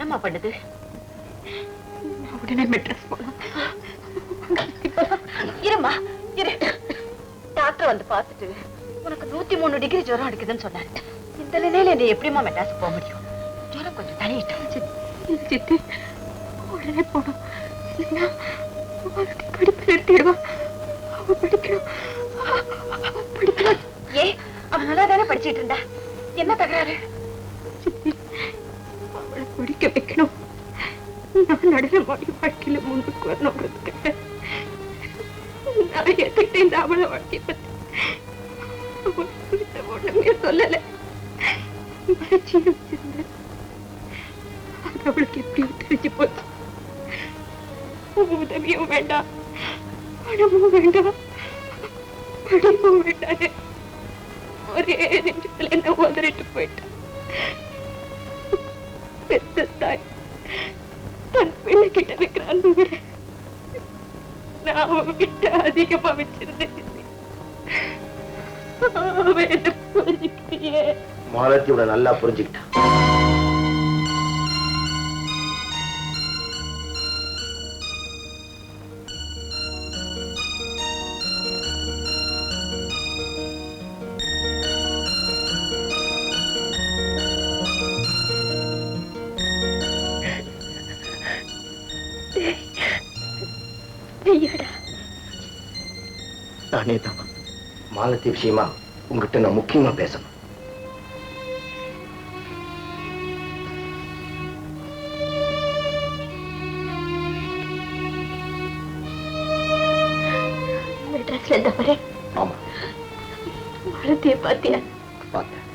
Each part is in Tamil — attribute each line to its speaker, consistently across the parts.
Speaker 1: என்னம்மா பண்ணுது? உடனே மெட்ராஸ் போலாம். இருமா இரு, டாக்டர் வந்து பார்த்துட்டு உனக்கு 103 டிகிரி ஜுரம் அடிக்குதுன்னு சொன்னாரு. இந்த நிலையில நீ எப்படிமா மெட்ராஸ் போக முடியும்? ஜுரம் கொஞ்சம் தனியிட்டு சித்தி, உடனே போனோம். படிப்பு நிறுத்திடுவா. அவ படிக்கணும். ஏ, அவன் நல்லா தானே படிச்சுட்டு இருந்தா, என்ன தகராறு? சித்தி, அவளை படிக்க வைக்கணும். நான் நடன மாடி வாழ்க்கையில முன்னுக்கு வரணுங்கிறதுக்காக நான் ஏத்துக்கிட்டேன் இந்த அவளை வாழ்க்கையை பத்தி. ஒண்ணுமே சொல்லல, மறைச்சியும் வச்சிருந்தேன். அவளுக்கு எப்படி தெரிஞ்சு போச்சு. உதவியும் வேண்டாம், பணமும் வேண்டாம், படிப்பும் வேண்டாது. ஒரே நிமிஷத்துல என்ன உதறிட்டு போயிட்டான். பெத்த தாய் தன் பிள்ளை கிட்ட வைக்கிற அன்பு விட நான் அவன் கிட்ட அதிகமா வச்சிருந்தேன். அவன் என்ன புரிஞ்சுக்கிட்டே.
Speaker 2: மாலத்தியோட நல்லா புரிஞ்சுக்கிட்டான். நானே தான் மாலத்தி விஷயமா உங்ககிட்ட நான் முக்கியமா பேசணும்.
Speaker 1: மெட்ராஸ்ல இருந்த பாரு.
Speaker 2: ஆமா,
Speaker 1: மாலத்திய பாத்தியா?
Speaker 2: பார்த்தேன்.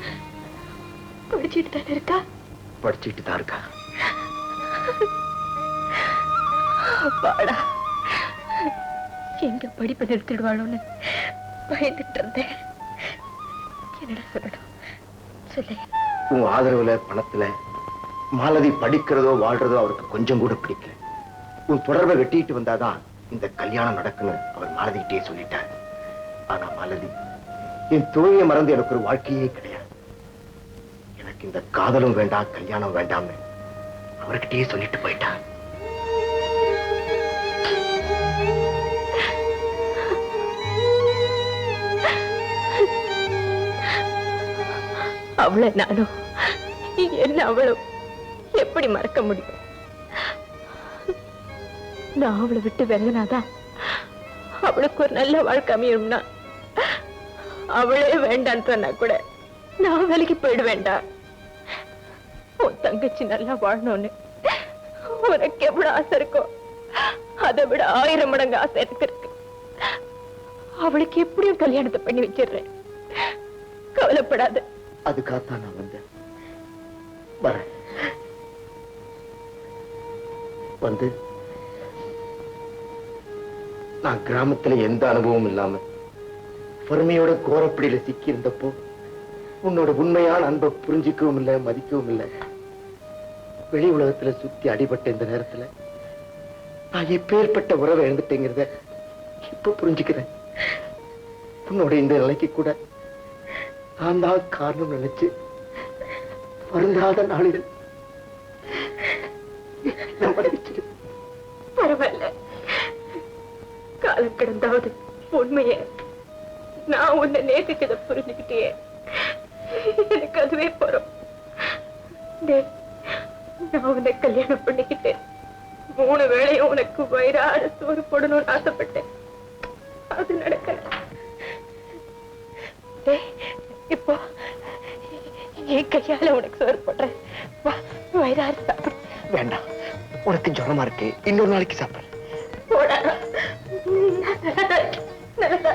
Speaker 1: படிச்சுட்டு தானே இருக்கா?
Speaker 2: படிச்சுட்டு தான் இருக்கா.
Speaker 1: அப்பாடா, எங்க படிப்பை நிறுத்திடுவாளோன்னு பயந்துட்டு இருந்தேன். என்னடா சொல்லணும் சொல்லு.
Speaker 2: உன் ஆதரவுல பணத்துல மாலதி படிக்கிறதோ வாழ்றதோ அவருக்கு கொஞ்சம் கூட பிடிக்கல. உன் தொடர்பை வெட்டிட்டு வந்தாதான் இந்த கல்யாணம் நடக்குன்னு அவர் மாலதிக்கிட்டே சொல்லிட்டார். ஆனா மாலதி என் தோழியை மறந்து எனக்கு ஒரு வாழ்க்கையே கிடையாது. எனக்கு இந்த காதலும் வேண்டாம், கல்யாணம் வேண்டாம்னு அவர்கிட்டயே சொல்லிட்டு போயிட்டார்.
Speaker 1: அவளை நானும் என்ன அவளும் எப்படி மறக்க முடியும்? நான் அவளை விட்டு விலகினாதான் அவளுக்கு ஒரு நல்ல வாழ்க்கை அமையும்னா, அவளே வேண்டான்னு சொன்னா கூட நான் வேலைக்கு போயிட வேண்டாம். உன் தங்கச்சி நல்லா வாழணும்னு உனக்கு எவ்வளவு ஆசை இருக்கோ அதை விட 1000 மடங்கு ஆசை எனக்கு இருக்கு. அவளுக்கு எப்படியும் கல்யாணத்தை பண்ணி வச்சிடுறேன், கவலைப்படாத.
Speaker 2: அதுக்காகத்தான் நான் வந்தேன். வரேன். வந்து நான் கிராமத்துல எந்த அனுபவம் இல்லாம பொறுமையோட கோரப்படியில சிக்கி இருந்தப்போ உன்னோட உண்மையான அன்பை புரிஞ்சிக்கவும் இல்லை, மதிக்கவும் இல்லை. வெளி உலகத்துல சுத்தி அடிபட்ட இந்த நேரத்துல நான் எப்பேற்பட்ட உறவை எழுந்துட்டேங்கிறத இப்ப புரிஞ்சுக்கிறேன். உன்னோட இந்த நிலைக்கு கூட நான் தான் காரணம் நினைச்சு வருந்தாத நாளில்
Speaker 1: பரவாயில்ல, காலம் கிடந்தாவது உண்மைய நான் உன்னை நேசிச்சதை புரிஞ்சுக்கிட்டே எனக்கு அதுவே போறோம். நான் உன்னை கல்யாணம் பண்ணிக்கிட்டேன். 3 வேளையும் உனக்கு வயிறார சோறு போடணும்னு ஆசைப்பட்டேன். அது நடக்கல. இப்போ என் கையால உனக்கு சோறு போடுறேன். வயிறார சாப்பிடு.
Speaker 2: வேண்டாம், உனக்கு ஜுரமா இருக்கு, இன்னொரு நாளைக்கு சாப்பிடு.
Speaker 1: போடா, நல்லதா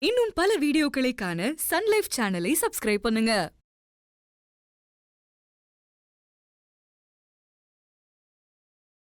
Speaker 3: இன்னும் பல வீடியோக்களை காண சன்லைஃப் சேனலை சப்ஸ்கிரைப் பண்ணுங்க.